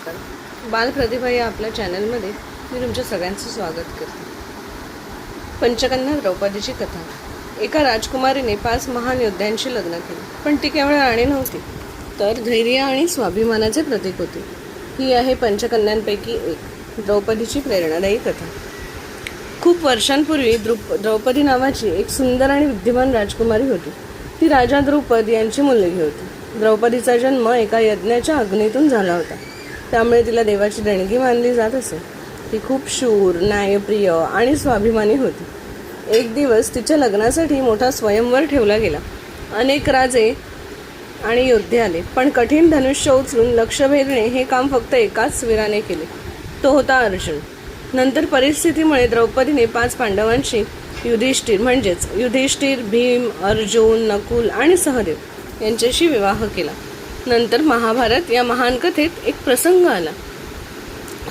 नमस्कार. बालप्रतिभा या आपल्या चॅनलमध्ये मी तुमच्या सगळ्यांचं स्वागत करते. पंचकन्या द्रौपदीची कथा. एका राजकुमारीने 5 महान योद्ध्यांशी लग्न केले, पण ती केवळ राणी नव्हती, तर धैर्य आणि स्वाभिमानाचे प्रतीक होते. ही आहे पंचकन्यांपैकी एक, द्रौपदीची प्रेरणादायी कथा. खूप वर्षांपूर्वी द्रौपदी नावाची एक सुंदर आणि विद्यमान राजकुमारी होती. ती राजा द्रुपद यांची मुलगी होती. द्रौपदीचा जन्म एका यज्ञाच्या अग्नीतून झाला होता, त्यामुळे तिला देवाची देणगी मानली जात असे. ती खूप शूर, न्यायप्रिय आणि स्वाभिमानी होती. एक दिवस तिच्या लग्नासाठी मोठा स्वयंवर ठेवला गेला. अनेक राजे आणि योद्धे आले, पण कठीण धनुष्य उचलून लक्ष भेदणे हे काम फक्त एकाच वीराने केले. तो होता अर्जुन. नंतर परिस्थितीमुळे द्रौपदीने 5 पांडवांशी युधिष्ठिर, भीम, अर्जुन, नकुल आणि सहदेव यांच्याशी विवाह केला. नंतर महाभारत या महान कथेत एक प्रसंग आला.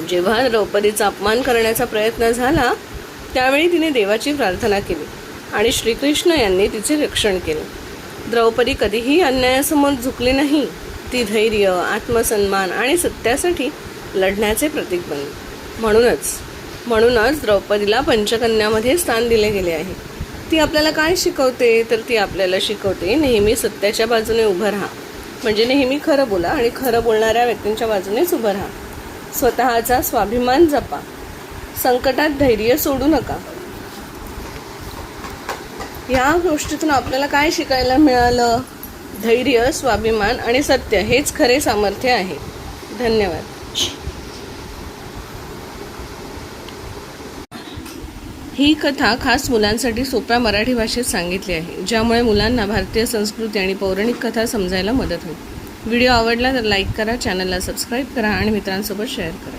जेव्हा द्रौपदीचा अपमान करण्याचा प्रयत्न झाला, त्यावेळी तिने देवाची प्रार्थना केली आणि श्रीकृष्ण यांनी तिचे रक्षण केले. द्रौपदी कधीही अन्यायासमोर झुकली नाही. ती धैर्य, आत्मसन्मान आणि सत्यासाठी लढण्याचे प्रतीक बनली. म्हणूनच द्रौपदीला पंचकन्यामध्ये स्थान दिले गेले आहे. ती आपल्याला काय शिकवते, तर ती आपल्याला शिकवते नेहमी सत्याच्या बाजूने उभं राहा. म्हणजे नेहमी खरं बोला आणि खरं बोलणाऱ्या व्यक्तींच्या बाजूनेच उभं राहा. स्वतःचा स्वाभिमान जपा. संकटात धैर्य सोडू नका. या गोष्टीतून आपल्याला काय शिकायला मिळालं? धैर्य, स्वाभिमान आणि सत्य हेच खरे सामर्थ्य आहे. धन्यवाद. ही कथा खास मुलांसाठी सोप्या मराठी भाषेत सांगितली आहे, ज्यामुळे मुलांना भारतीय संस्कृती आणि पौराणिक कथा समजायला मदत होईल. व्हिडिओ आवडला तर लाईक करा, चॅनलला सबस्क्राईब करा आणि मित्रांसोबत शेअर करा.